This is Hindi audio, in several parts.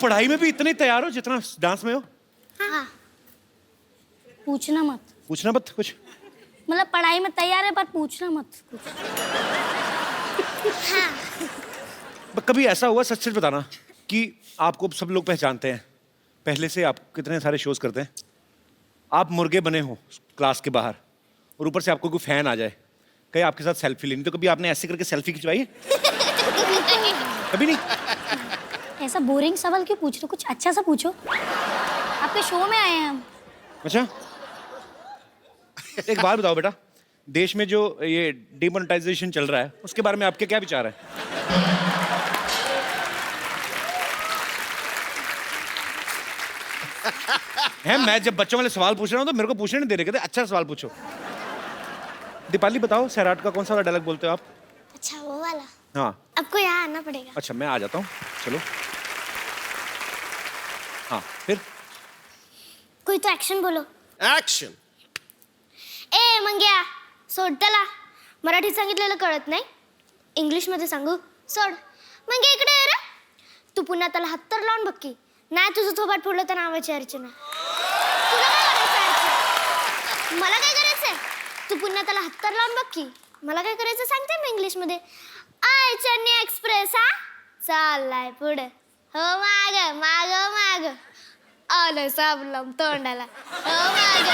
पढ़ाई में भी इतने तैयार हो जितना डांस में हो? हाँ। पूछना मत। पूछना मत कुछ? मतलब पढ़ाई में तैयार है पर पूछना मत कुछ। हाँ। कभी ऐसा हुआ, सच सच बताना, कि आपको सब लोग पहचानते हैं, पहले से आप कितने सारे शोज करते हैं, आप मुर्गे बने हो क्लास के बाहर और ऊपर से आपको कोई फैन आ जाए, कहीं आपके साथ सेल्फी लेनी, तो कभी आपने ऐसे करके सेल्फी खिंचवाई है? कभी नहीं? ऐसा बोरिंग सवाल क्यों पूछ रहे हो? कुछ अच्छा सा पूछो। आपके शो में आए हैं हम। अच्छा, एक बात बताओ बेटा, देश में जो ये डिमोनेटाइजेशन चल रहा है उसके बारे में आपके क्या विचार है? मैं जब बच्चों वाले सवाल पूछ रहा हूँ तो मेरे को पूछने नहीं दे रहे, कहते अच्छा सवाल पूछो। दीपाली बताओ, सैराट का कौन सा वाला डायलॉग बोलते हो आप? अच्छा वो वाला? हाँ। आपको यहाँ आना पड़ेगा। अच्छा मैं आ जाता हूँ, चलो। हाँ फिर? कोई तो एक्शन बोलो। ऍक्शन. ए मंग्या, सोड त्याला. मराठीत सांगितलेलं कळत नाही, इंग्लिशमध्ये सांगू? सोड. मंग्या इकडे ये रे. तू पुन्हा त्याला हात तर लावून बघ की. नाही तुझं थोबाड फोडलं तर नावाची अर्चना. तुला काय करायचं अर्चना? मला काय करायचंय? तू पुन्हा त्याला हात तर लावून बघ की. मला काय करायचं सांगते मी इंग्लिशमध्ये. आय चेन्नई एक्सप्रेस हा चाललाय पुढे. हो माग माग माग आलं साबलम तोंडाला. हो माग.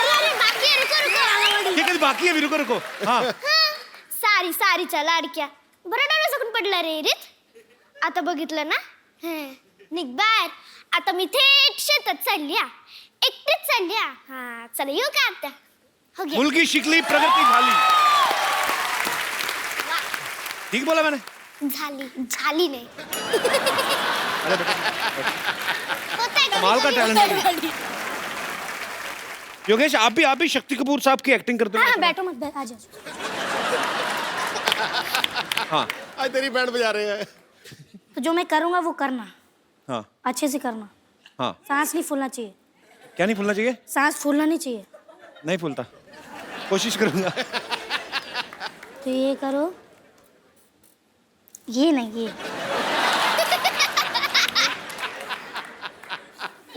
अरे बाकी आहे, रुको रुको. ये कधी बाकी आहे, रुको रुको. हाँ. सारी सारीच्या लाडक्या. बरं डोळे सकून पडला रे रीत. आता बघितलं ना, निघ बाहेर. आता मी थेट शेतात चालली हा. एकटीच चालली हा. हा चला येऊ का आता? हो गया. मुलगी शिकली, प्रगती झाली. ठीक बोला मैंने? झाली नाही. अरे बेटा, होतंय का? कमाल का टैलेंट है. योगेश आप भी शक्ति कपूर साहब की एक्टिंग करते हो? हाँ बैठो मत, आ जाओ. हाँ. आज तेरी बैंड बजा रहे हैं. तो जो मैं करूँगा वो करना. हाँ. अच्छे से करना. हाँ. सांस नहीं फूलना चाहिए. क्या नहीं फूलना चाहिए? सांस फूलना नहीं चाहिए. नहीं फूलता, कोशिश करूंगा. तो ये करो, ये नहीं,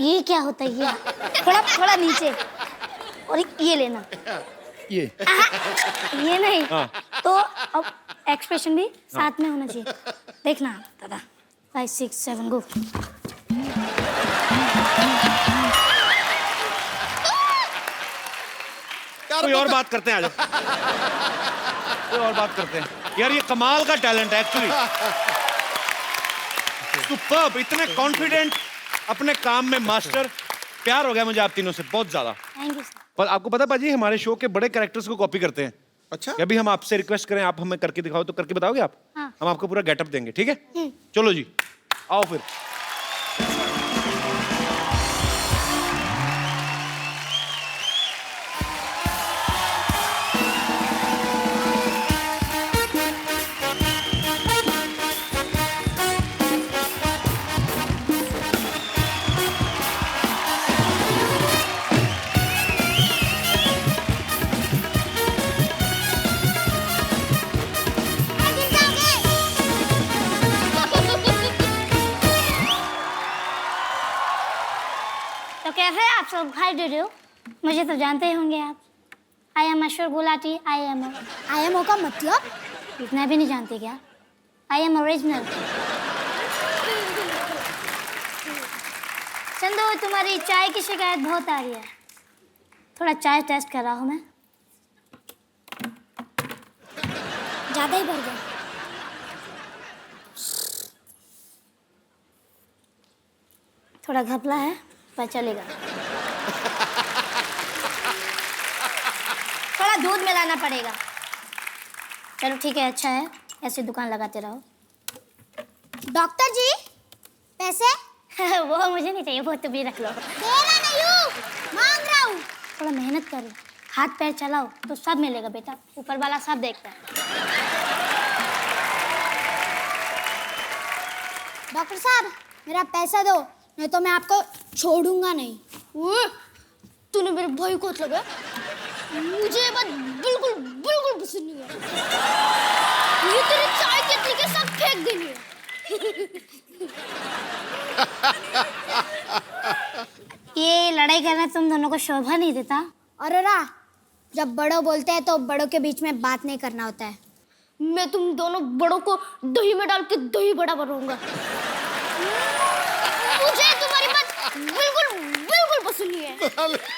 ये क्या होता है? ये थोड़ा थोड़ा नीचे और ये लेना. ये नहीं. हाँ. तो अब एक्सप्रेशन भी साथ में होना चाहिए. देखना दादा. 5 6 7 गो. कोई और बात करते हैं, आ जाओ. कोई और बात करते हैं यार. ये कमाल का टैलेंट है एक्चुअली. सुपर्ब, इतने कॉन्फिडेंट, अपने काम में मास्टर. प्यार हो गया मुझे आप तीनों से बहुत ज्यादा. Thank you sir. पर आपको पता पाजी, हमारे शो के बड़े कैरेक्टर्स को कॉपी करते हैं. अच्छा. अभी हम आपसे रिक्वेस्ट करें, आप हमें करके दिखाओ, तो करके बताओगे आप? हाँ. हम आपको पूरा गेटअप देंगे, ठीक है? चलो जी, आओ फिर. तो कैसे आप सब दिखाई दे रहे हो? मुझे तो जानते ही होंगे आप. I am assure Gulati. I am का मतलब इतना भी नहीं जानते क्या? I am original. चंदू तुम्हारी चाय की शिकायत बहुत आ रही है. थोड़ा चाय टेस्ट कर रहा हूँ मैं. ज्यादा ही भर गया. थोड़ा घपला है पर चलेगा. थोड़ा दूध मिलाना पड़ेगा. चलो ठीक है, अच्छा है, ऐसे दुकान लगाते रहो. डॉक्टर जी पैसे? वो मुझे नहीं चाहिए, वो तुम ही रख लो. तेरा नहीं हूँ, मांग रहा हूँ. थोड़ा मेहनत करो, हाथ पैर चलाओ तो सब मिलेगा बेटा. ऊपर वाला सब देखता है. डॉक्टर साहब मेरा पैसा दो, नहीं तो मैं आपको छोड़ूंगा नहीं. तूने मेरे भाई को हाथ लगा. मुझे ये बात बिल्कुल बिल्कुल पसंद नहीं है. ये तेरी चाय केतली के साथ फेंक देनी है. लड़ाई करना तुम दोनों को शोभा नहीं देता? अरे रा, जब बड़ों बोलते हैं तो बड़ों के बीच में बात नहीं करना होता है। मैं तुम दोनों बड़ों को दही में डाल के दही बड़ा बनाऊंगा। मुझे तुम्हारी बात बिल्कुल बिल्कुल पसंद नहीं है।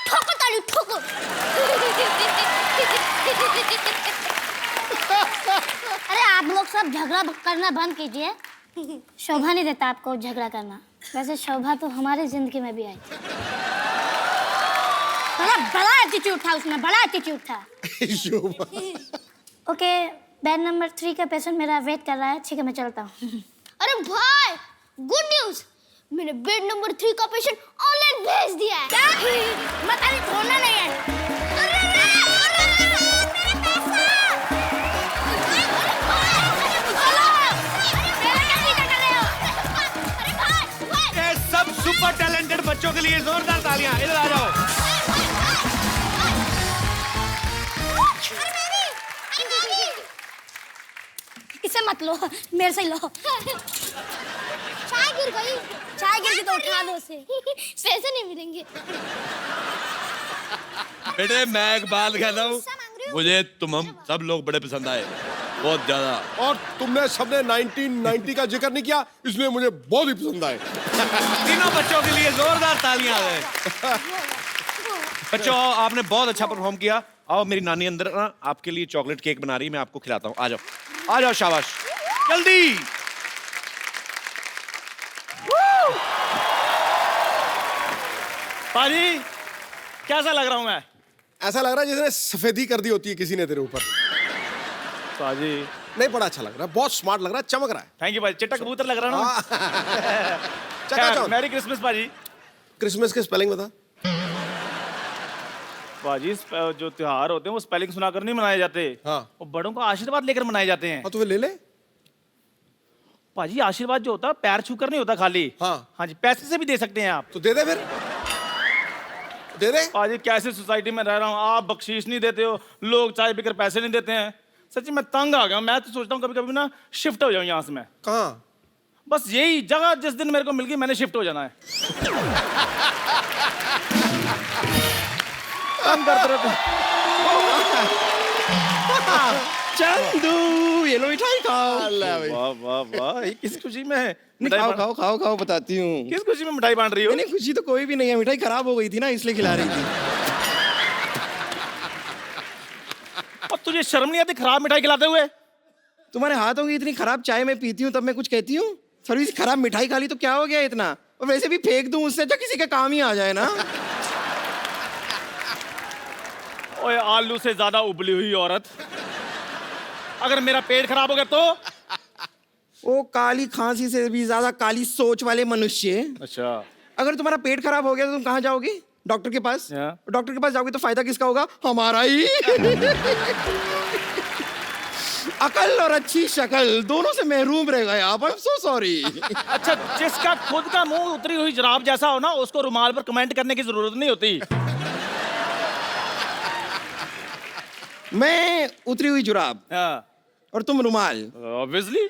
ठोको ताली ठोको। अरे आप लोग सब झगड़ा करना बंद कीजिए। शोभा नहीं देता आपको झगड़ा करना। वैसे शोभा तो हमारी जिंदगी में भी आई थी। बड़ा एटीट्यूड था उसमें, बड़ा एटीट्यूड था। ओके, बेड नंबर 3 का पेशेंट मेरा वेट कर रहा है। ठीक है, मैं चलता हूँ। अरे भाई, गुड न्यूज, मैंने बेड नंबर 3 का पेशेंट ऑनलाइन भेज दिया है। क्या? मत अभी छोड़ना नहीं है। ये सब सुपर टैलेंटेड बच्चों के लिए जोरदार तालियां। इधर आ जाओ। इसे मत लो, मेरे से लो। चाय गिर गई। चाय गिर गई तो उठा दो उसे। पैसे नहीं मिलेंगे। बेटे मैं एक बात कहता हूँ, मुझे तुम हम सब लोग बड़े पसंद आए, बहुत ज्यादा। और तुमने सबने 1990 का जिक्र नहीं किया, इसलिए मुझे बहुत ही पसंद आए। तीनों बच्चों के लिए जोरदार तालियां। बच्चों, आपने बहुत अच्छा परफॉर्म किया। आओ, मेरी नानी अंदर ना आपके लिए चॉकलेट केक बना रही है, मैं आपको खिलाता हूँ। आ जाओ, आ जाओ, शाबाश, जल्दी। पाजी, कैसा लग रहा हूँ मैं? ऐसा लग रहा है जैसे सफेदी कर दी होती है किसी ने तेरे ऊपर। पाजी, नहीं, बड़ा अच्छा लग रहा है, बहुत स्मार्ट लग रहा है, चमक रहा है। थैंक यू पाजी। चिट्टा कबूतर लग रहा है ना? चकाचौंध। मैरी क्रिसमस पाजी। क्रिसमस की स्पेलिंग बता। पाजी, जो त्योहार होते हैं वो स्पेलिंग सुनाकर नहीं मनाए जाते। हाँ। वो बड़ों का आशीर्वाद लेकर मनाए जाते हैं। हाँ, तो फिर ले ले। पाजी, आशीर्वाद जो होता है पैर छूकर नहीं होता खाली। हाँ। हाँ जी, पैसे से भी दे सकते हैं आप। तो दे दे फिर, दे दे। पाजी, कैसे सोसाइटी में रह रहा हूँ, आप बख्शीश नहीं देते हो, लोग चाय पीकर पैसे नहीं देते हैं। सच्ची मैं तंग आ गया हूँ। मैं तो सोचता हूँ कभी कभी ना शिफ्ट हो जाऊँ यहाँ से मैं। कहाँ? बस यही जगह जिस दिन मेरे को मिल गई मैंने शिफ्ट हो जाना है। काम करते रहते। चंदू, ये लो मिठाई खाओ। वाह वाह वाह, ये किस खुशी में है? नहीं, मिठाई खाओ बांट- खाओ खाओ खाओ, बताती हूँ। किस खुशी में मिठाई बांट रही हो? नहीं, खुशी तो कोई भी नहीं है, मिठाई खराब हो गई थी ना, इसलिए खिला रही थी। और तुझे शर्म नहीं आती खराब मिठाई खिलाते हुए? तुम्हारे हाथों की इतनी खराब चाय मैं पीती हूँ तब मैं कुछ कहती हूँ? सर्विस खराब मिठाई खा ली तो क्या हो गया इतना? और वैसे भी फेंक दूं, उससे अच्छा किसी का काम ही आ जाए ना। ओए, आलू से ज्यादा उबली हुई औरत, अगर मेरा पेट खराब हो गया तो? वो काली खांसी से भी ज्यादा काली सोच वाले मनुष्य, अच्छा, अगर तुम्हारा पेट खराब हो गया तो तुम कहाँ जाओगे? डॉक्टर के पास। Yeah. डॉक्टर के पास जाओगे तो फायदा किसका होगा? हमारा ही। अकल और अच्छी शक्ल दोनों से महरूम रह गए आप। I am so sorry. अच्छा, जिसका खुद का मुंह उतरी हुई जराब जैसा हो ना, उसको रुमाल पर कमेंट करने की जरूरत नहीं होती। मैं उतरी हुई जुराब और तुम रुमाल। ऑब्वियसली।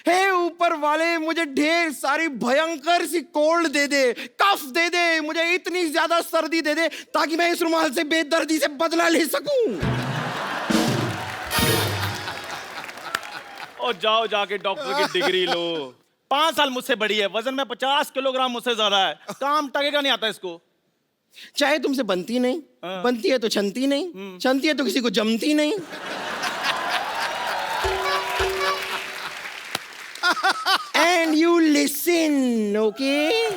हे ऊपर वाले, मुझे ढेर सारी भयंकर सी कोल्ड दे दे, कफ दे दे, मुझे इतनी ज्यादा सर्दी दे दे ताकि मैं इस रुमाल से बेदर्दी से बदला ले सकूं। और जाओ जाके डॉक्टर की डिग्री लो। 5 साल मुझसे बड़ी है, वजन में 50 किलोग्राम मुझसे ज्यादा है, काम टकेगा नहीं आता इसको। चाहे तुमसे बनती नहीं, हाँ। बनती है तो छनती नहीं, छनती है तो किसी को जमती नहीं। And you listen, okay?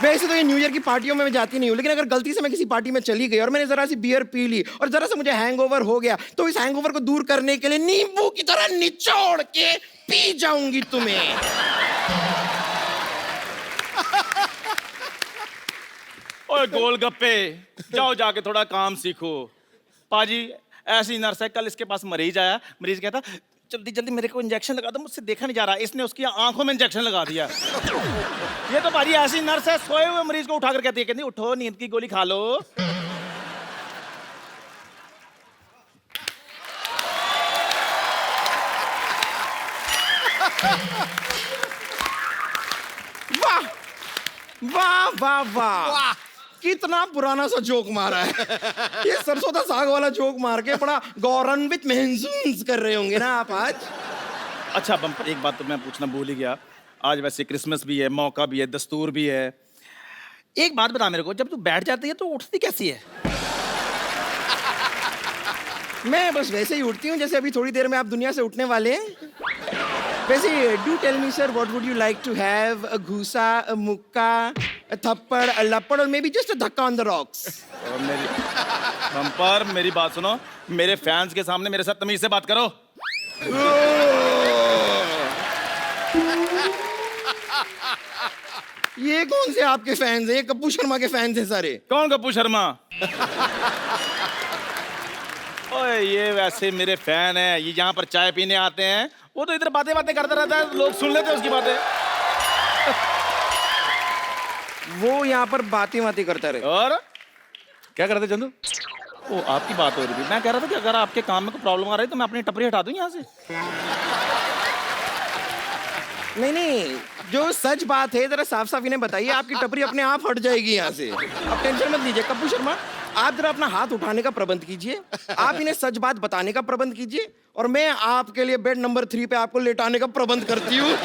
वैसे तो ये न्यू ईयर की पार्टियों में मैं जाती नहीं हूँ, लेकिन अगर गलती से मैं किसी पार्टी में चली गई और मैंने जरा सी बियर पी ली और जरा सा मुझे हैंगओवर हो गया, तो इस हैंगओवर को दूर करने के लिए नींबू की तरह निचोड़ के पी जाऊंगी तुम्हें। ओए गोलगप्पे, जाओ जाके थोड़ा काम सीखो। पाजी, ऐसी नर्स है, कल इसके पास मरीज आया, मरीज कहता जल्दी जल्दी मेरे को इंजेक्शन लगा दो, मुझसे देखा नहीं जा रहा। इसने उसकी आंखों में इंजेक्शन लगा दिया। ये तो पाजी ऐसी नर्स है, सोए हुए मरीज को उठाकर कहती है, कहती उठो, नींद की गोली खा लो। वाह, वाह वाह वाह, कितना पुराना सा जोक मारा है। ये सरसों का साग वाला जोक मार के बड़ा गौरवान्वित महसूस कर रहे होंगे ना आप आज। अच्छा बम्पर, एक बात तो मैं पूछना भूल ही गया। आज वैसे क्रिसमस भी है, मौका भी है, दस्तूर भी है। एक बात बता मेरे को, जब तू बैठ जाती है तो उठती कैसी है? मैं बस वैसे ही उठती हूँ जैसे अभी थोड़ी देर में आप दुनिया से उठने वाले हैं। वैसे do tell me sir, what would you like to have? A घूसा, अ मुक्का, अ थप्पड़, अ लपड़, और मे बी जस्ट अ धक्का ऑन द रॉक्स। और मेरी बम्पर, मेरी बात सुनो, मेरे फैंस के सामने मेरे साथ तमीज से बात करो। ये कौन से आपके फैंस हैं? ये कप्पू शर्मा के फैंस हैं सारे। कौन कप्पू शर्मा? ओए ये वैसे मेरे फैन है, ये यहाँ पर चाय पीने आते हैं, वो तो इधर बातें बातें करता रहता है, लोग सुन लेते हैं उसकी बातें। वो यहाँ पर बातें करता रहे। और क्या करते चंदू? वो आपकी बात हो रही थी, मैं कह रहा था कि अगर आपके काम में कोई प्रॉब्लम आ रही है तो मैं अपनी टपरी हटा दूं यहाँ से। नहीं, जो सच बात है जरा साफ साफ इन्हें बताइए। आपकी टपरी अपने आप हट जाएगी यहाँ से, आप टेंशन मत लीजिए। कप्पू शर्मा, आप जरा अपना हाथ उठाने का प्रबंध कीजिए, आप इन्हें सच बात बताने का प्रबंध कीजिए, और मैं आपके लिए बेड नंबर 3 पे आपको लेटाने का प्रबंध करती हूँ।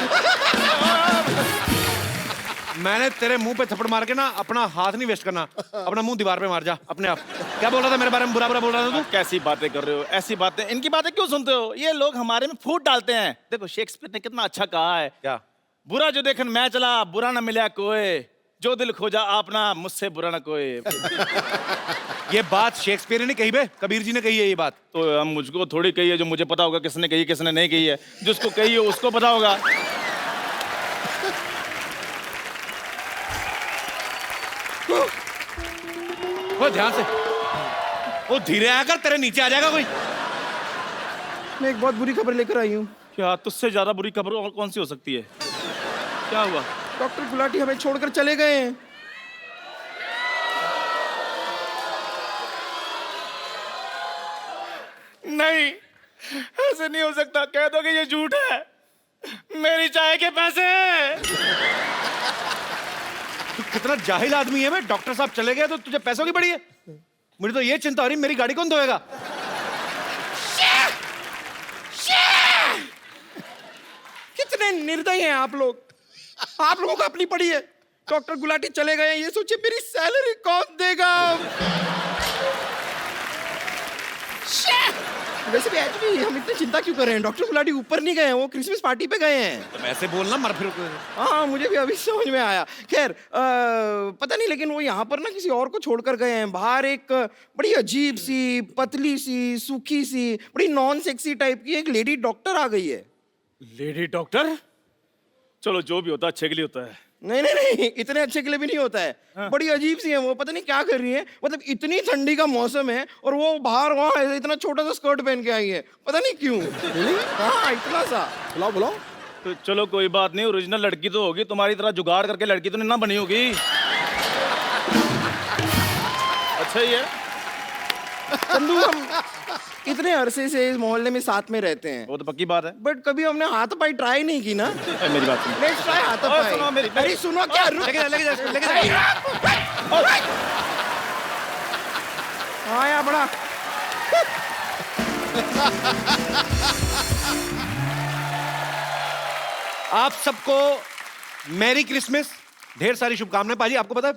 मैंने तेरे मुंह पे थप्पड़ मार के ना अपना हाथ नहीं वेस्ट करना, अपना मुंह दीवार पे मार जा अपने आप। क्या बोल रहा था मेरे बारे में? बुरा बुरा बोल रहा था तू? कैसी बातें कर रहे हो? ऐसी बातें, इनकी बातें क्यों सुनते हो? ये लोग हमारे में फूट डालते हैं। देखो शेक्सपियर ने कितना अच्छा कहा है, क्या? बुरा जो देखन मैं चला, बुरा न मिला कोई, जो दिल खोजा आपना, मुझसे बुरा न कोई। ये बात शेक्सपियर ने कही बे? कबीर जी ने कही है ये बात? तो हम मुझको थोड़ी कही है, जो मुझे पता होगा किसने कही किसने नहीं कही है। जिसको कही है उसको पता होगा। वो ध्यान से, वो धीरे आकर तेरे नीचे आ जाएगा कोई। मैं एक बहुत बुरी खबर लेकर आई हूँ। क्या तुझसे ज्यादा बुरी खबर और कौन सी हो सकती है? क्या हुआ? डॉक्टर गुलाटी हमें छोड़कर चले गए हैं। नहीं, ऐसे नहीं हो सकता। कह दो कि ये झूठ है, मेरी चाय के पैसे। तू कितना जाहिल आदमी है। मैं डॉक्टर साहब चले गए तो तुझे पैसों की पड़ी है? मुझे तो ये चिंता हो रही, मेरी गाड़ी कौन धोएगा? कितने निर्दयी हैं आप लोग। आप लोगों को अपनी पड़ी है। डॉक्टर गुलाटी चले गए हैं, ये सोचिए मेरी सैलरी कौन देगा? वैसे भी एक्चुअली हम इतनी चिंता क्यों कर रहे हैं? डॉक्टर गुलाटी ऊपर नहीं गए हैं, वो क्रिसमस पार्टी पे गए हैं। तो ऐसे बोलना, मर फिर। हाँ, मुझे भी अभी समझ में आया। खैर पता नहीं, लेकिन वो यहाँ पर ना किसी और को छोड़कर गए हैं। बाहर एक बड़ी अजीब सी, पतली सी, सूखी सी, बड़ी नॉन सेक्सी टाइप की एक लेडी डॉक्टर आ गई है। Lady doctor? चलो जो भी होता है अच्छे के लिए होता है। नहीं, इतने अच्छे के लिए भी नहीं होता है। हाँ। बड़ी अजीब सी है वो, पता नहीं क्या कर रही है। मतलब इतनी ठंडी का मौसम है और वो बाहर वहाँ इतना छोटा सा स्कर्ट पहन के आई है, पता नहीं क्यों। हाँ, इतना सा। बुलाओ बुलाओ। तो चलो कोई बात नहीं, ओरिजिनल लड़की तो होगी, तुम्हारी तरह जुगाड़ करके लड़की तो नहीं ना बनी होगी। अच्छा ही है। चंदू, हम इतने अरसे से इस मोहल्ले में साथ में रहते हैं, वो तो पक्की बात है। बट कभी हमने हाथापाई ट्राई नहीं की ना। मेरी बात सुनो। लेट्स ट्राई हाथापाई। सुनो मेरी- अरे सुनो, क्या लेके जा। हाँ यार, बड़ा आप सबको मैरी क्रिसमस, ढेर सारी शुभकामनाएं। पाजी, आपको पता है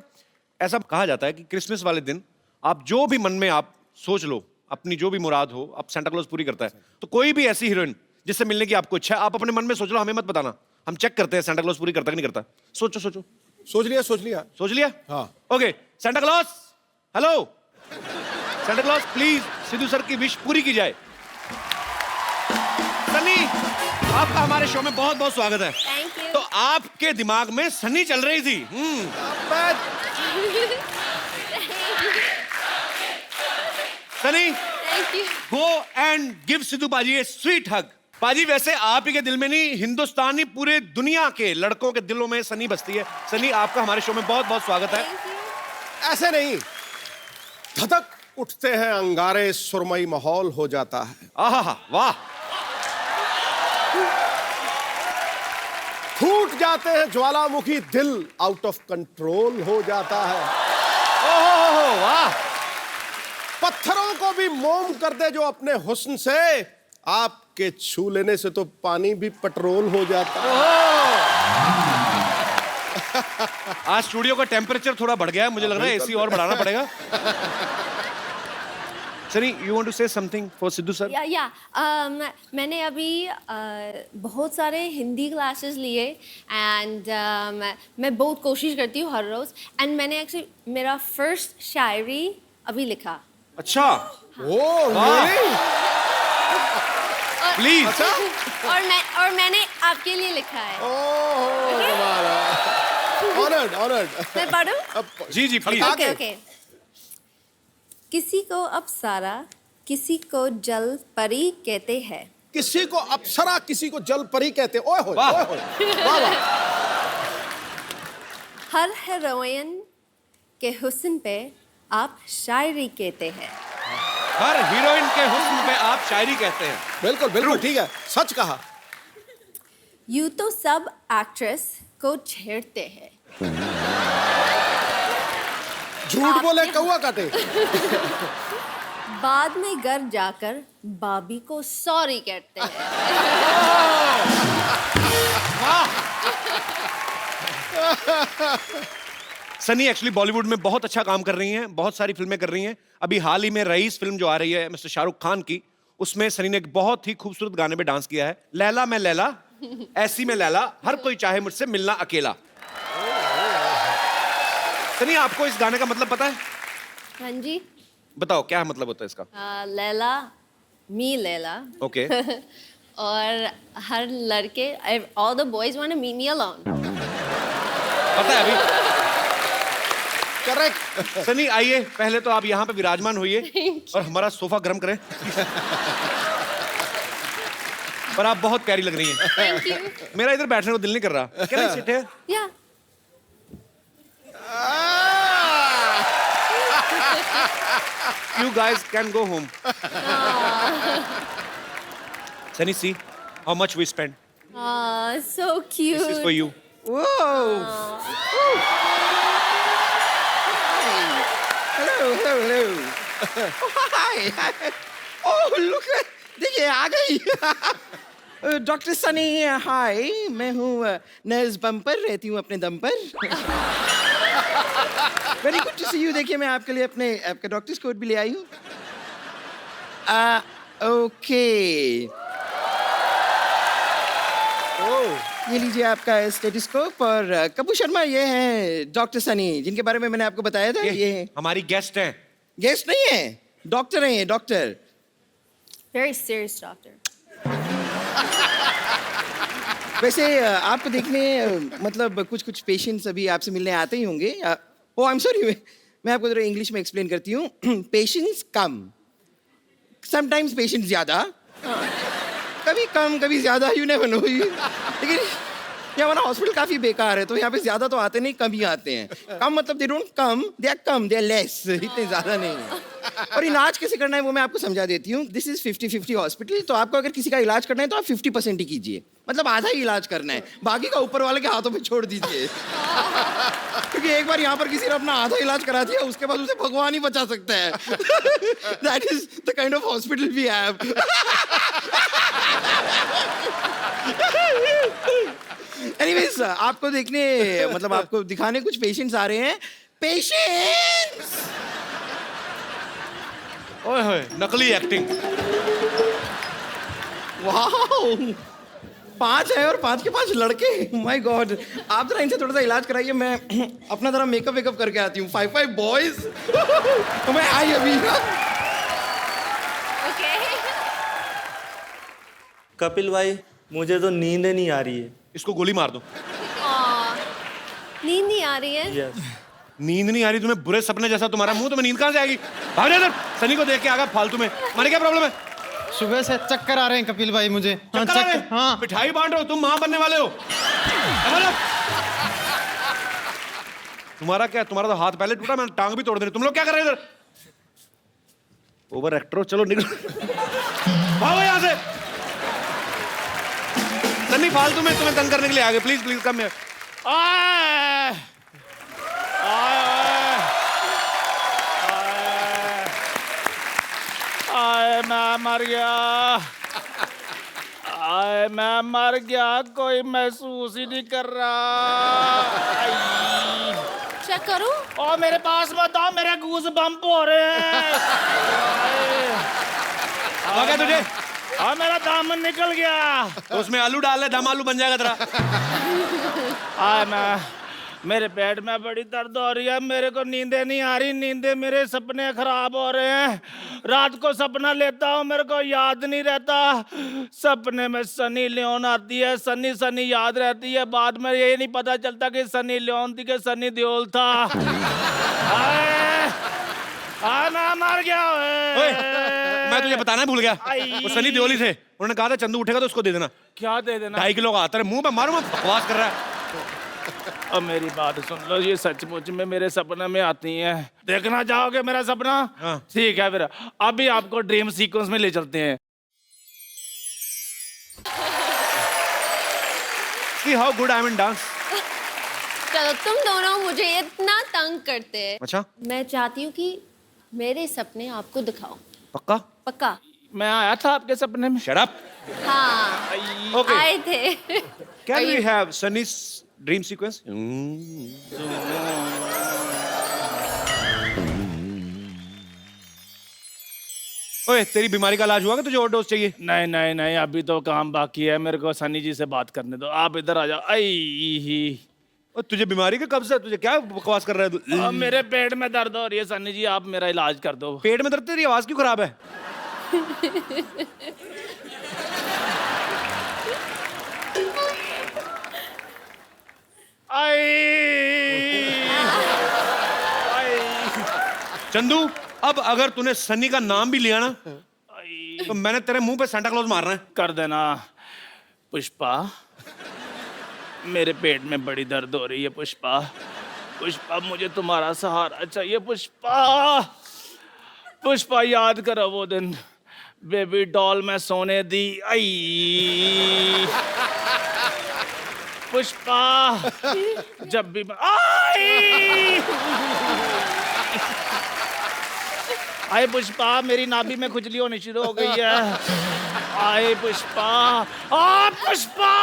ऐसा कहा जाता है कि क्रिसमस वाले दिन आप जो भी मन में आप सोच लो, अपनी जो भी मुराद हो, आप सांता क्लॉज पूरी करता है। तो कोई भी ऐसी हीरोइन जिससे मिलने की आपको इच्छा है, आप अपने मन में सोच लो, हमें मत बताना, हम चेक करते हैं सांता क्लॉज पूरी करता कि नहीं करता। सोचो सोचो। सोच लिया। सोच लिया? हाँ। Okay, Santa Claus, hello Santa Claus, please Sidhu sir की विश पूरी की जाए। सनी, आपका हमारे शो में बहुत बहुत स्वागत है। Thank you. तो आपके दिमाग में सनी चल रही थी। Sunny, thank you. Go and give Sidhu paaji A sweet हग। पाजी, वैसे आप ही के दिल में नहीं, हिंदुस्तानी पूरे दुनिया के लड़कों के दिलों में सनी बसती है। सनी, आपका हमारे शो में बहुत बहुत स्वागत है। ऐसे नहीं, धधक उठते हैं अंगारे, सुरमई माहौल हो जाता है। आहा, वाह। फूट जाते हैं ज्वालामुखी, दिल आउट ऑफ कंट्रोल हो जाता है। ओहो वाह, पत्थरों को भी मोम कर दे जो अपने हुस्न से, आपके छू लेने से तो पानी भी पेट्रोल हो जाता है। आज स्टूडियो का टेम्परेचर थोड़ा बढ़ गया है, मुझे लग रहा है एसी और बढ़ाना पड़ेगा। Sunny, you want to say something for Sidhu sir? मैंने अभी बहुत सारे हिंदी क्लासेस लिए एंड मैं बहुत कोशिश करती हूँ हर रोज़ एंड मैंने एक्चुअली मेरा फर्स्ट शायरी अभी लिखा। अच्छा, ओह really? प्लीज। और मैंने आपके लिए लिखा है। ओह कमाल है। Honored. मैं पढ़ूं? जी जी प्लीज। ओके। किसी को अप्सरा, किसी को जल परी कहते हैं। किसी को अप्सरा, किसी को जल परी कहते। ओए होए, वाह। ओए होए। वाह वाह। हर हीरोइन के हुस्न पे आप शायरी कहते हैं। हर हीरोइन के हुस्न पे आप शायरी कहते हैं। बिल्कुल बिल्कुल ठीक है, सच कहा। यूं तो सब एक्ट्रेस को छेड़ते हैं। झूठ बोले कौवा काटे। बाद में घर जाकर बाबी को सॉरी कहते हैं। सनी एक्चुअली बॉलीवुड में बहुत अच्छा काम कर रही हैं, बहुत सारी फिल्में कर रही हैं। अभी हाल ही में रईस फिल्म जो आ रही है मिस्टर शाहरुख खान की, उसमें सनी ने एक बहुत ही खूबसूरत गाने पे डांस किया है। लैला मैं लैला, ऐसी में लैला, हर कोई चाहे मुझसे मिलना अकेला। सनी, आपको इस गाने का मतलब पता है? हाँ जी। बताओ क्या मतलब होता है इसका? लैला मी लैला। ओके। और हर लड़के all the boys want to meet me alone। पता है अभी? करेक्ट। सनी आइए, पहले तो आप यहाँ पे विराजमान होइए और हमारा सोफा गर्म करें। पर आप बहुत प्यारी लग रही हैं। Thank you। मेरा इधर बैठने को दिल नहीं कर रहा। Can I sit here? Yeah। You guys can go home. Sunny, see how much we spent. So cute। This is for you. Whoa! Hello. Hi. Oh, look! देखिए आ गई। डॉक्टर सनी, हाय, मैं हूँ नर्स बम्पर, रहती हूँ अपने दम पर। Very good to see you. देखिए मैं आपके लिए आपका डॉक्टर्स कोट भी ले आई हूँ। ओके, ये लीजिए आपका स्टेथोस्कोप। और कपूर शर्मा, ये हैं डॉक्टर सनी, जिनके बारे में मैंने आपको बताया था। ये हमारी गेस्ट हैं। गेस्ट नहीं है, डॉक्टर हैं ये, डॉक्टर। Very serious doctor। वैसे आपको देखने मतलब कुछ पेशेंट्स अभी आपसे मिलने आते ही होंगे। ओह आई एम सॉरी, मैं आपको जरा इंग्लिश में एक्सप्लेन करती हूँ। पेशेंट्स कम, समटाइम्स पेशेंट्स ज़्यादा, कभी कम कभी ज़्यादा, यू नेवर नो। लेकिन ये हमारा हॉस्पिटल काफ़ी बेकार है, तो यहाँ पे ज़्यादा तो आते नहीं, कम ही आते हैं। कम मतलब they don't come, they are कम, दे आर लेस, इतने ज़्यादा नहीं है। और इलाज कैसे करना है वो मैं आपको समझा देती हूँ। This is 50-50 hospital. तो आपको अगर किसी का इलाज करना है तो आप 50% ही कीजिए, मतलब आधा ही इलाज करना है, बाकी का ऊपर वाले के हाथों पे छोड़ दीजिए। क्योंकि एक बार यहाँ पर किसी ने अपना आधा इलाज करा दिया, उसके बाद उसे भगवान ही बचा सकता है। That is the kind of hospital we have. Anyways, आपको देखने मतलब आपको दिखाने कुछ पेशेंट्स आ रहे हैं। पेशेंट्स, ओए होए, नकली एक्टिंग। वाओ, 5 है और 5 के 5 लड़के। माय गॉड, आप जरा इनसे थोड़ा सा इलाज कराइए, मैं अपना जरा मेकअप वेकअप करके आती हूँ। 5 बॉयज। तो मैं आई अभी। Okay। कपिल भाई, मुझे तो नींद नहीं आ रही है। इसको गोली मार दो। नींद नहीं आ रही है। यस। नींद नहीं आ रही तुम्हें? बुरे सपने जैसा तुम्हारा मुंह, तुम्हें नींद कहाँ से आएगी? भाग जा इधर। सनी को देख के आगा फालतू में। मारे क्या प्रॉब्लम है? सुबह से चक्कर आ रहे हैं कपिल भाई मुझे। हाँ, चक्कर आ रहे हैं? हाँ। मिठाई बांट रहे हो तुम, माँ बनने वाले हो। तुम्हारा क्या, तुम्हारा तो हाथ पहले टूटा, मैंने टांग भी तोड़ दी। तुम लोग क्या कर रहे हो इधर? ओवर एक्टर हो, चलो निकलो। भागो यहाँ से। सन्नी फालतू में तुम्हें तंग करने के लिए आ गए, प्लीज प्लीज कम हियर। आए आए आए मैं मर गया, आए मैं मर गया, कोई महसूस ही नहीं कर रहा। चेक करूं? और मेरे पास मत आओ, मेरे गूज बम्प हो रहे हैं। आ गया तुझे? हाँ मेरा दामन निकल गया। तो उसमें आलू डाल ले, दम आलू बन जाएगा तेरा। मैं मेरे पेट में बड़ी दर्द हो रही है, मेरे को नींदें नहीं आ रही, नींदें मेरे सपने खराब हो रहे हैं। रात को सपना लेता हूँ, मेरे को याद नहीं रहता। सपने में सनी लियोन आती है, सनी सनी याद रहती है, बाद में ये नहीं पता चलता कि सनी लियोन थी कि सनी देओल था। मैं मर गया। ओए, मैं तुझे बताना भूल गया, वो सनी देओल थे, उन्होंने कहा था चंदू उठेगा तो उसको दे देना। क्या दे देना? 2.5 किलो का आता है, मुंह पे मारूंगा, बकवास कर रहा है। अब मेरी बात सुन लो, ये सचमुच में मेरे सपने में आती हैं। देखना चाहोगे मेरा सपना? हाँ। ठीक है, फिर अभी आपको ड्रीम सीक्वेंस में ले चलते हैं। See how good I am in dance. चलो तुम दोनों मुझे इतना तंग करते हैं, अच्छा, मैं चाहती हूँ कि मेरे सपने आपको दिखाओ। पक्का? पक्का? मैं आया था आपके सपने में। Shut up. हाँ Okay. आए थे। Can we have Sunny's dream sequence? ओए, तेरी बीमारी का इलाज हुआ कि तुझे ओवरडोज चाहिए? नहीं नहीं नहीं, अभी तो काम बाकी है, मेरे को सनी जी से बात करने दो। आप इधर आ जाओ। और तुझे बीमारी का कब से? तुझे क्या बकवास कर रहा है तू? मेरे पेट में दर्द हो रही है सनी जी, आप मेरा इलाज कर दो। पेट में दर्द? तेरी आवाज क्यों खराब है? चंदू, अब अगर तूने सनी का नाम भी लिया ना तो मैंने तेरे मुंह पे सांता क्लॉज मारना है। कर देना। पुष्पा, मेरे पेट में बड़ी दर्द हो रही है। पुष्पा, पुष्पा मुझे तुम्हारा सहारा चाहिए। पुष्पा, पुष्पा याद करो वो दिन बेबी डॉल में सोने दी। आई पुष्पा, जब भी आए पुष्पा, मेरी नाभि में खुजली होनी शुरू हो गई है। आए पुष्पा, आ पुष्पा,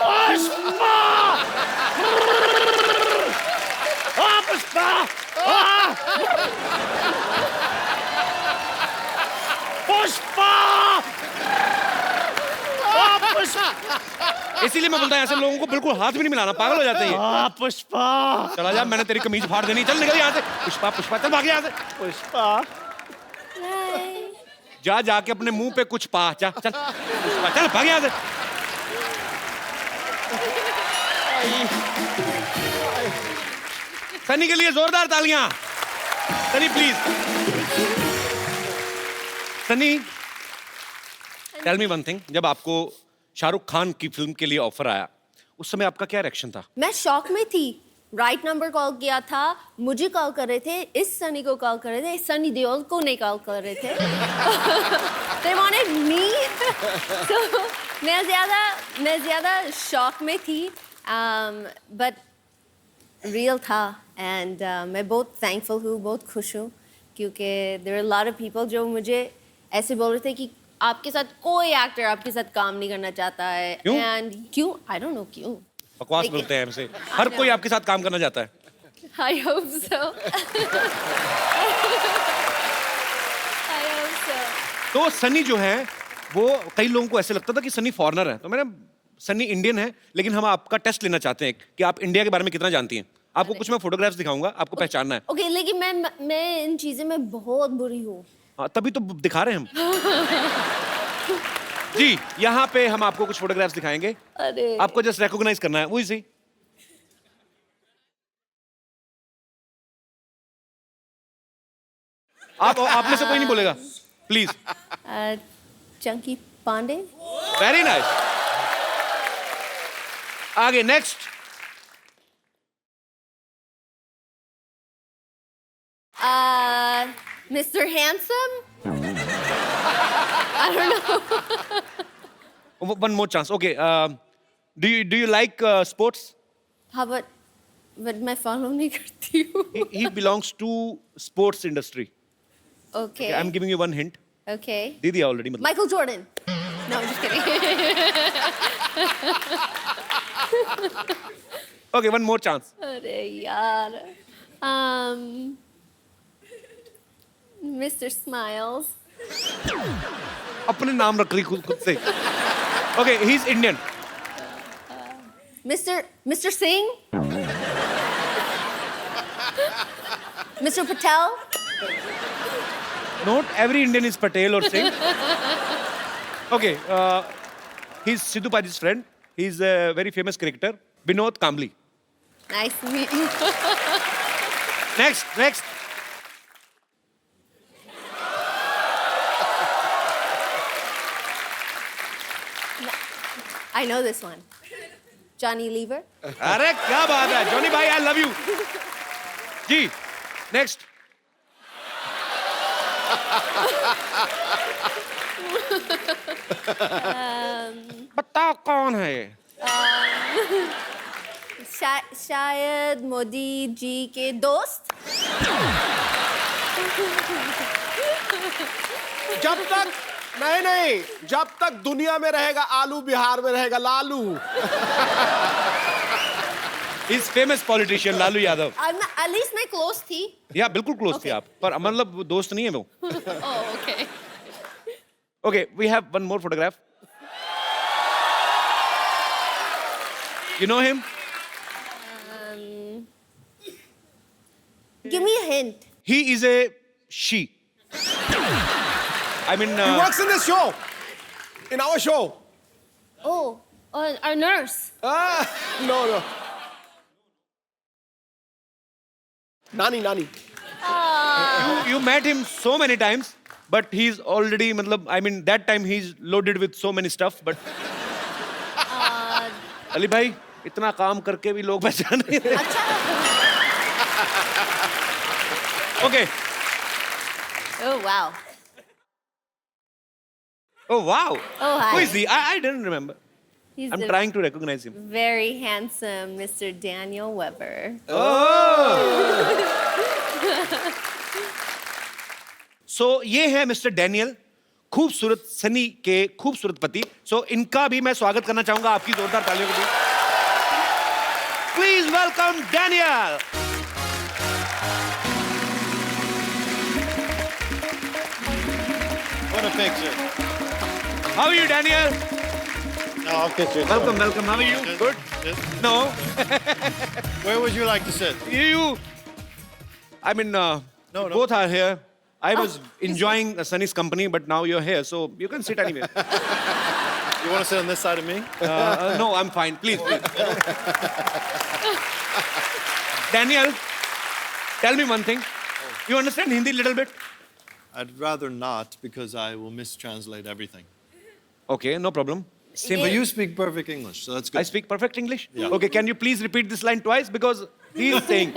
पुष्पा, आ पुष्पा, पुष्पा, इसीलिए मैं बोलता हूँ ऐसे लोगों को बिल्कुल हाथ भी नहीं मिलाना, पागल हो जाते हैं। पुष्पा, चला जा, मैंने तेरी कमीज फाड़ देनी। चल निकल यहाँ से। पुष्पा, पुष्पा, चल भाग यहाँ से। पुष्पा, जा जाके अपने मुंह पे कुछ पा। जा चल पुष्पा, चल भाग यहाँ से। सनी के लिए जोरदार तालियां। Sunny please. Sunny, tell me one thing, जब आपको शाहरुख खान की फिल्म के लिए ऑफर आया उस समय आपका क्या रिएक्शन था? मैं शॉक में थी। राइट नंबर कॉल किया था, मुझे कॉल कर रहे थे, इस सनी को कॉल कर रहे थे, सनी देओल को नहीं कॉल कर रहे थे। They wanted me. So, मैं ज़्यादा शॉक में थी, but रियल था। एंड मैं बहुत थैंकफुल हूँ, बहुत खुश हूँ, क्योंकि there are a lot of people जो मुझे ऐसे बोल रहे थे कि आपके साथ कोई एक्टर आपके साथ काम नहीं करना चाहता है। क्यों? एंड क्यों? आई डोंट नो क्यों। बकवास बोलते हैं हमसे। हर कोई आपके साथ काम करना चाहता है। I hope so. I hope so. तो सनी जो है वो, कई लोगों को ऐसे लगता था कि सनी फॉरेनर है, तो मैंने, सनी इंडियन है, लेकिन हम आपका टेस्ट लेना चाहते हैं कि आप इंडिया के बारे में कितना जानती हैं। आपको कुछ मैं फोटोग्राफ्स दिखाऊंगा, आपको पहचानना है। ओके, लेकिन मैं इन चीज़ों में बहुत बुरी हूँ। हाँ, तभी तो दिखा रहे हैं हम। जी, यहाँ पे हम आपको कुछ फोटोग्राफ्स दिखाएंगे। अरे आपको जस्ट रिकॉग्नाइज करना है, वही सही। आप में से कोई नहीं बोलेगा, please. Chunky Pandey. Very nice. आगे next. Mr. Handsome? I don't know. One more chance. Okay. Do you like sports? हाँ but मैं follow नहीं करती हूँ. He belongs to sports industry. Okay. I'm giving you one hint. Okay. दे दिया already मतलब. Michael Jordan. No, I'm just kidding. Okay, one more chance. अरे यार. Mr. Smiles. अपने नाम रख रही खुद से. Okay, he's Indian. Mr. Singh. Mr. Patel. Not every Indian is Patel or Singh. Okay, he's Sidhu Paji's friend. He's a very famous cricketer, Binod Kambli. Nice to meet you. Next. I know this one. Johnny Lever. अरे क्या बात है, जॉनी भाई, I love you. Ji, next. बताओ कौन है ये? शायद मोदी जी के दोस्त. जब तक दुनिया में रहेगा आलू, बिहार में रहेगा Lalu. He's famous politician Lalu Yadav. At least मैं close थी. या बिल्कुल क्लोज थी Okay. आप, पर मतलब वो दोस्त नहीं है वो. Oh, okay. Okay, we have one more photograph. You know him? Give me a hint. He is a she. I mean, He works in this show. In our show. Oh, our nurse. No. Nani. you met him so many times, but he's already, मतलब, I mean, that time he's loaded with so many stuff, but. Ali भाई, इतना काम करके भी लोग पहचान नहीं रहे. Okay. Oh, wow. Oh wow. Oh, hi. Who is he? I didn't remember. He's I'm the trying to recognize him. very handsome Mr. Daniel Weber. So ये है मिस्टर डैनियल, खूबसूरत सनी के खूबसूरत पति. So इनका भी मैं स्वागत करना चाहूंगा आपकी जोरदार तालियों के बीच. Please welcome Daniel. What a picture. How are you, Daniel? No, I'll kiss you. Welcome. How are you? Good. No. Where would you like to sit? You. I mean, No. both are here. I was enjoying Sunny's company, but now you're here, so you can sit anywhere. You want to sit on this side of me? No, I'm fine. Please. Daniel, tell me one thing. You understand Hindi a little bit? I'd rather not because I will mistranslate everything. Okay, no problem. Same. But you speak perfect English, so that's good. I speak perfect English? Yeah. Okay, can you please repeat this line twice? Because he is saying,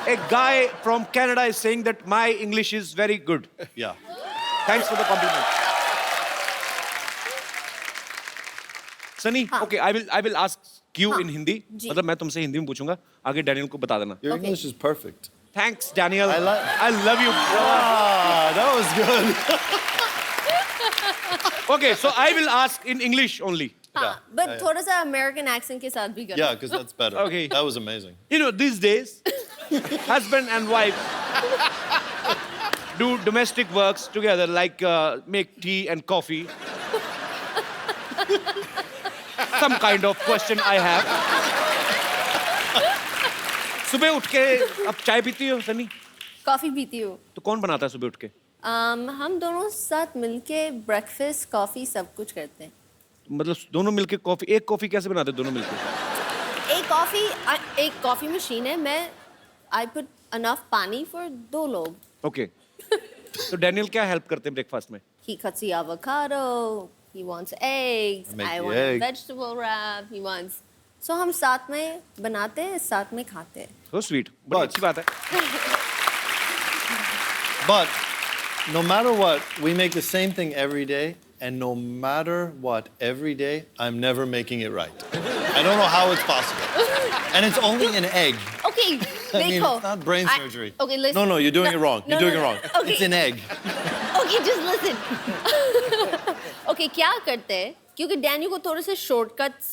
a guy from Canada is saying that my English is very good. Yeah. Thanks for the compliment. Sunny, okay, I will ask you in Hindi. जी. मतलब मैं तुमसे हिंदी में पूछूंगा, आगे डैनियल को बता देना. Your English is perfect. Thanks, Daniel. I I love you. Ah, that was good. Okay, so I will ask in English only. हाँ, but थोड़ा सा American accent के साथ भी करना. Yeah, because that's better. Okay. That was amazing. You know, these days, husband and wife do domestic works together, like make tea and coffee. Some kind of question I have. सुबह उठ के अब चाय पीती हो सनी? कॉफी पीती हूँ. तो कौन बनाता है सुबह उठ के? हम दोनों साथ मिलके ब्रेकफास्ट कॉफी सब कुछ करते हैं. मतलब दोनों मिलके कॉफी, एक कॉफी कैसे बनाते हैं दोनों मिलके? एक कॉफी मशीन है. मैं आई पुट अनफ पानी फॉर 2 लोग. ओके. तो डैनियल क्या हेल्प करते हैं ब्रेकफास्ट में? He cuts the avocado. He wants eggs. I make I the want a egg. vegetable wrap. He wants. So हम साथ में बनाते हैं, साथ में खाते हैं. So sweet. बड़ी अच्छी बात है. But no matter what, we make the same thing every day, and no matter what, every day, I'm never making it right. I don't know how it's possible. And it's only an egg. Okay, I mean, देखो. it's not brain I- surgery. Okay, listen. No, you're doing it wrong. You're doing it wrong. Okay. It's an egg. Okay, just listen. Okay, क्या करते हैं? क्योंकि डैनी को थोड़े से शॉर्टकट्स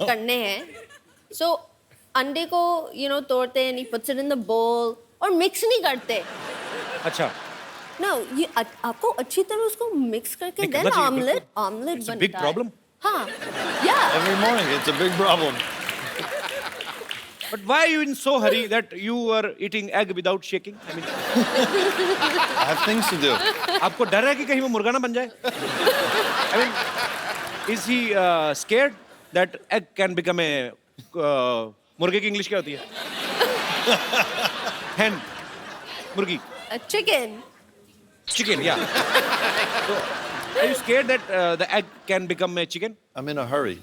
करने हैं. So अंडे को तोड़ते हैं, and he puts it in the bowl और मिक्स नहीं करते. अच्छा, No, ये आपको अच्छी तरह उसको मिक्स करके नहीं, देन करना चाहिए, ऑमलेट बिल्कुल. ऑमलेट It's a बनता big है. problem. हाँ, yeah. Every morning, it's a big problem. but why are you in so hurry that you are eating egg without shaking? I mean, I have things to do. आपको डर है कि कहीं वो मुर्गा ना बन जाए? I mean, is he scared that egg can become a मुर्गे की इंग्लिश क्या होती है? Hen, मुर्गी. Chicken. Chicken, yeah. So, are you scared that the egg can become a chicken? I'm in a hurry.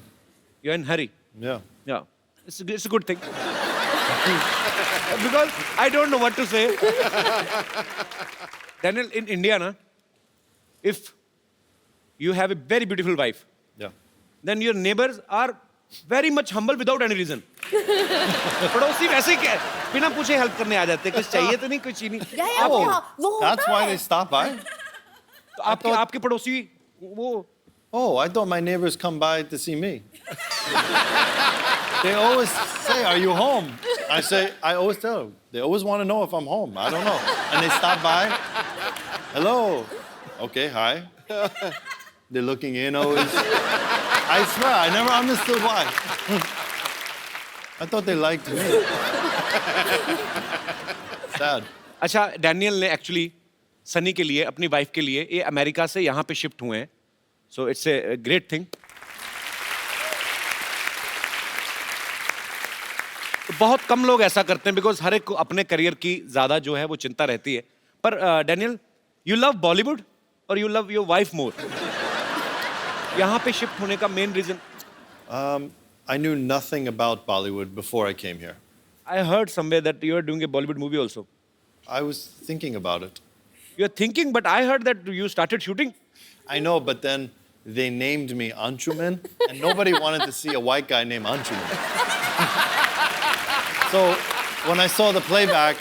You're in hurry. Yeah. Yeah, it's a good thing. Because I don't know what to say. Daniel, in India, na, if you have a very beautiful wife, Yeah. then your neighbors are very much humble without any reason. पड़ोसी वैसे ही क्या बिना पूछे हेल्प करने आ जाते हैं, कुछ चाहिए तो नहीं, कुछ ही नहीं. Yeah, वो That's होता why है. they stop by? तो आपके पड़ोसी वो Oh, I thought my neighbors come by to see me. They always say, "Are you home?" I always tell them. They always want to know if I'm home. I don't know. And they stop by. Hello. Okay, hi. They're looking in always. I swear, I never understood why. I thought they liked me. Sad. अच्छा, डैनियल ने एक्चुअली सनी के लिए, अपनी वाइफ के लिए, ये अमेरिका से यहाँ पे शिफ्ट हुए हैं. So it's a great thing. बहुत कम लोग ऐसा करते हैं बिकॉज हर एक को अपने करियर की ज्यादा जो है वो चिंता रहती है. पर डैनियल, यू लव बॉलीवुड और you love your wife more. यहाँ पे शिफ्ट होने का main reason? I knew nothing about Bollywood before I came here. I heard somewhere that you are doing a Bollywood movie also. I was thinking about it. You are thinking, but I heard that you started shooting. I know, but then they named me Anshuman, and nobody wanted to see a white guy named Anshuman. So when I saw the playback,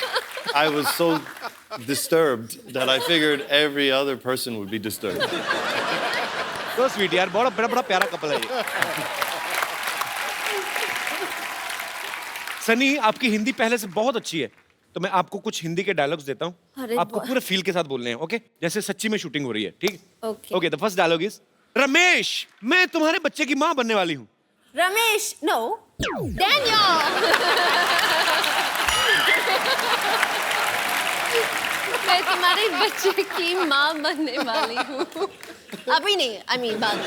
I was so disturbed that I figured every other person would be disturbed. So sweet यार, बड़ा बड़ा बड़ा प्यारा कपल है ये. सनी, आपकी हिंदी पहले से बहुत अच्छी है, तो मैं आपको कुछ हिंदी के डायलॉग्स देता हूँ. अरे आपको वाह. पूरे फील के साथ बोलने हैं, ओके? जैसे सच्ची में शूटिंग हो रही है, ठीक? Okay. Okay, the first dialogue is, Ramesh, मैं तुम्हारे बच्चे की माँ बनने वाली हूँ. Ramesh, no, Daniel. मैं तुम्हारे बच्चे की माँ बनने वाली हूँ. अभी नहीं, I mean बाद में.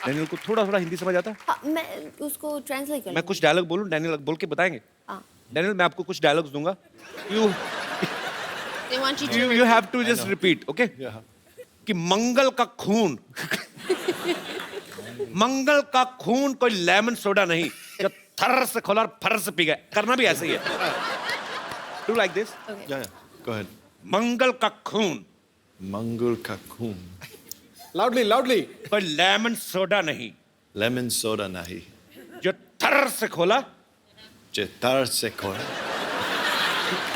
डैनियल को थोड़ा थोड़ा हिंदी समझ आता है? हाँ, मैं उसको ट्रांसलेट कर मैं कुछ डायलॉग बोलूँ, डैनियल बोल के बताएंगे? हाँ. डैनियल, मैं आपको कुछ डायलॉग्स दूंगा. You They want you to you have to just repeat, okay? Yeah. कि मंगल का खून मंगल का खून कोई लेमन सोडा नहीं जो थर से खोला और फर से पी गया. करना भी ऐसे ही है. Do like this. Yeah. Go ahead. मंगल का खून Mangul Kakun. Loudly loudly. कोई लेमन सोडा नहीं Lemon soda nahi. जो थर से खोला Chetar se koi.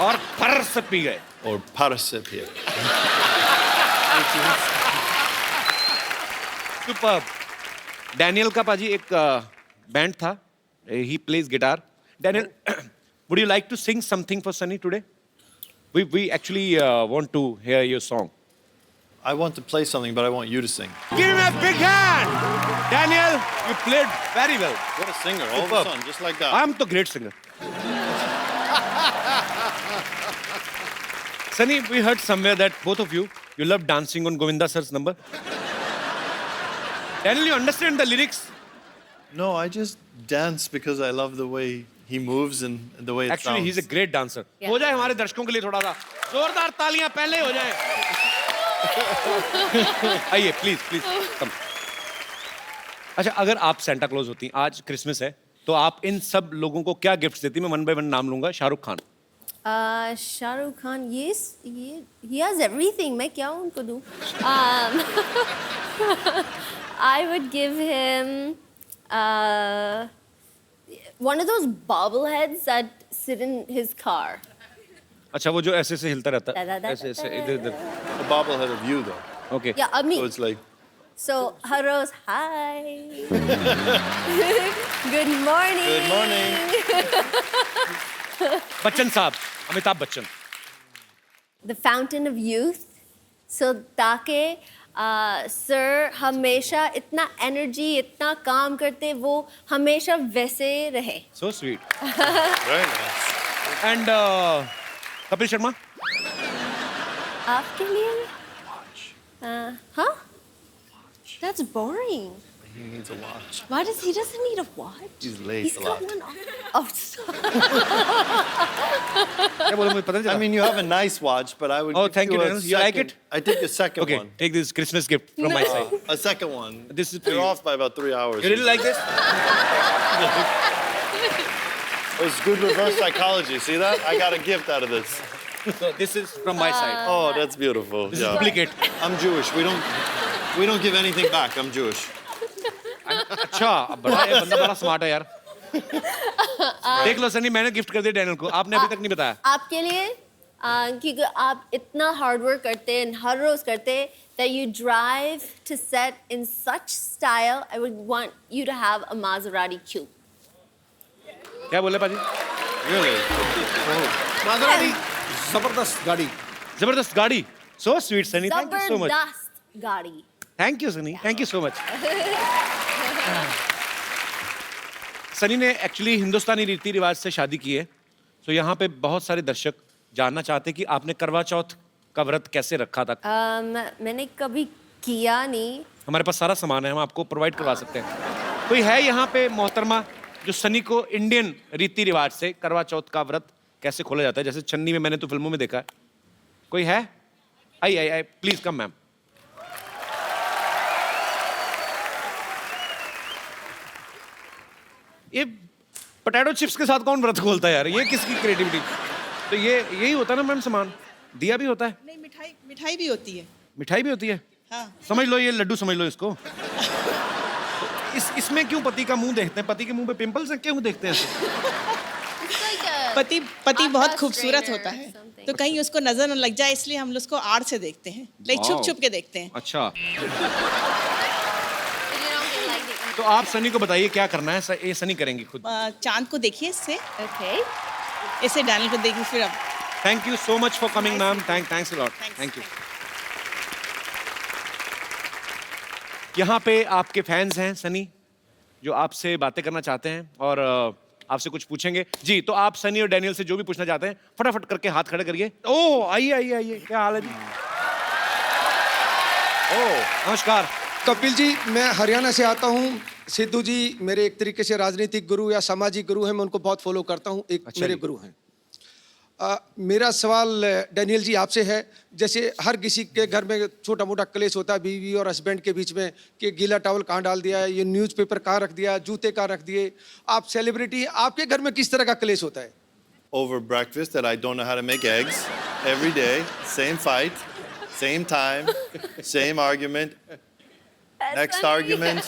और फर से पी गए. Or parse pia. Super. Daniel का पाजी एक बैंड था. He plays guitar. Daniel, would you like to sing something for Sunny today? We actually want to hear your song. I want to play something, but I want you to sing. Give him a big hand. Daniel, you played very well. What a singer, all of a Superb. sudden, just like that. I'm the great singer. Sunny, we heard somewhere that both of you love dancing on Govinda sir's number. Daniel, you understand the lyrics? No, I just dance because I love the way he moves and the way it Actually, sounds. he's a great dancer. Yeah. हो जाए हमारे दर्शकों के लिए थोड़ा सा जोरदार तालियां पहले हो जाए. आइए, प्लीज प्लीज कम. अच्छा, अगर आप सेंटा क्लॉज होती, आज क्रिसमस है, तो आप इन सब लोगों को क्या गिफ्ट्स देती? मैं वन बाय वन नाम लूंगा. शाहरुख खान. शाहरुख खान, ये he has everything. मैं क्या उनको दूँ? I would give him one of those bobbleheads that sit in his car. अच्छा वो जो ऐसे ऐसे हिलता रहता है Da-da-da-da-da. ऐसे ऐसे इधर इधर A bobblehead of you, though. Okay Yeah, of me. So it's like, So, Haros, hi. Good morning. good morning. Bachchan साहब Amitabh Bachchan The fountain of youth. So, ताकि सर हमेशा इतना एनर्जी इतना काम करते वो हमेशा वैसे रहे. So sweet Very nice. And Kapil Sharma आपके लिए? Huh? That's boring. He needs a watch. Why does he doesn't need a watch? He's late He's a got lot. one on. Oh, stop. क्या बोला मुझे पता नहीं I चला mean, you have a nice watch, but I would. Oh, give thank you, a Daniel. You like second- it? I take a second okay one. Take this Christmas gift from my side A second one. This is for You're you. off by about 3 hours. You really like this It's good reverse psychology. See that? I got a gift out of this. This is from my side Oh, that's beautiful. This is Yeah. Duplicate I'm Jewish. We don't give anything back. I'm Jewish. अच्छा बड़ा ये बंदा बड़ा स्मार्ट है यार देख लो सनी मैंने गिफ्ट कर दिया डैनियल को आपने अभी तक नहीं बताया आपके लिए क्योंकि आप इतना हार्ड वर्क करते हैं हर रोज करते हैं that you drive to set in such style. I would want you to have a Maserati coupe. क्या बोले पाजी Really? माजराती जबरदस्त गाड़ी. जबरदस्त गाड़ी so sweet Sunny thank you so much Zabardast गाड़ी. Thank you Sunny thank you so much Sunny ने एक्चुअली हिंदुस्तानी रीति रिवाज से शादी की है तो यहाँ पे बहुत सारे दर्शक जानना चाहते हैं कि आपने करवा चौथ का व्रत कैसे रखा था मैंने कभी किया नहीं. हमारे पास सारा सामान है हम आपको प्रोवाइड करवा सकते हैं कोई है यहाँ पे मोहतरमा जो सनी को इंडियन रीति रिवाज से करवा चौथ का व्रत कैसे खोला जाता है जैसे चन्नी में मैंने तो फिल्मों में देखा है कोई है आई प्लीज कम मैम ये पोटैटो चिप्स के साथ कौन व्रत खोलता है यार ये किसकी क्रिएटिविटी तो ये यही होता है ना मैम सामान दिया भी होता है नहीं मिठाई भी होती है. मिठाई भी होती है हाँ. समझ लो ये लड्डू समझ लो इसको इसमें क्यों पति का मुंह देखते हैं पति के मुंह पे पिंपल्स हैं क्यों देखते हैं ऐसे? पति बहुत खूबसूरत होता है तो कहीं उसको नजर न लग जाए इसलिए हम उसको आड़ से देखते हैं लाइक छुप छुप के देखते हैं. अच्छा तो आप सनी को बताइए क्या करना है ये सनी करेंगी खुद चांद को देखिए इससे Okay. ऐसे डैनियल को देखिए फिर अब thank you so much for coming ma'am thanks a lot thank you यहाँ पे आपके फैंस हैं सनी जो आपसे बातें करना चाहते हैं और आपसे कुछ पूछेंगे जी तो आप सनी और डैनियल से जो भी पूछना चाहते हैं फटाफट करके हाथ खड़े करिए ओह आइए आइए आइए क्या हाल है जी ओह नमस्कार कपिल जी मैं हरियाणा से आता हूँ सिद्धू जी मेरे एक तरीके से राजनीतिक गुरु या सामाजिक गुरु हैं मैं उनको बहुत फॉलो करता हूँ एक अच्छा मेरे जी। गुरु हैं मेरा सवाल डैनियल जी आपसे है जैसे हर किसी के घर में छोटा मोटा क्लेश होता है बीवी और हस्बैंड के बीच में कि गीला टॉवल कहाँ डाल दिया है ये न्यूज़पेपर कहाँ रख दिया जूते कहाँ रख दिए आप सेलिब्रिटी आपके घर में किस तरह का क्लेश होता है Over breakfast that I don't know how to make eggs every day. Same fight, same time, same argument. Next argument.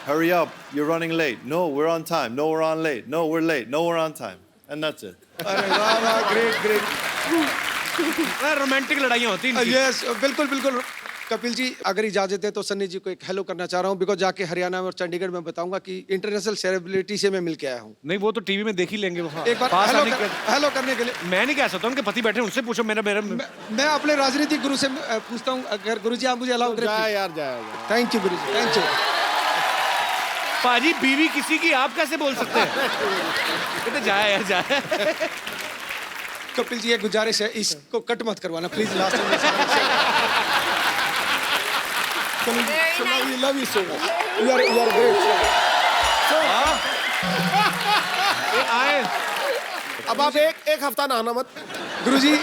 Hurry up, you're running late. No, we're on time. No, we're on late. No, we're late. No, we're on time. And that's it. अरे वाह वाह ग्रेट ग्रेट रोमांटिक लड़ाइयाँ होती हैं इनकी। यस बिल्कुल बिल्कुल कपिल जी अगर इजाजत है तो सन्नी जी को एक हेलो करना चाह रहा हूँ बिकॉज जाके हरियाणा और चंडीगढ़ में बताऊंगा कि इंटरनेशनल सेलिब्रिटी से मैं मिल के आया हूँ नहीं वो तो टीवी में देख ही लेंगे वो एक बार पास हेलो आने के हेलो करने के लिए मैं नहीं कह सकता उनके पति बैठे हैं, उनसे पूछो मेरा मेरा मैं अपने राजनीतिक गुरु से पूछता हूँ अगर गुरु जी आप मुझे अलाउ करें जाए यार जाए thank you Guru ji thank you पाजी बीवी किसी की आप कैसे बोल सकते हैं कहते जाए यार जाए कपिल जी एक गुजारिश है इसको कट मत करवाना प्लीज लास्ट में love you so much you are great आए अब आप एक हफ्ता नहाना मत. गुरुजी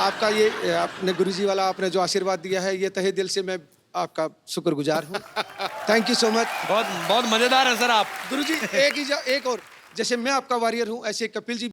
आपका ये आपने गुरुजी वाला आपने जो आशीर्वाद दिया है ये तहे दिल से मैं आपका शुक्रगुजार हूँ थैंक यू सो मच बहुत बहुत मजेदार है सर आप गुरुजी एक और जैसे मैं आपका वॉरियर हूँ ऐसे कपिल जी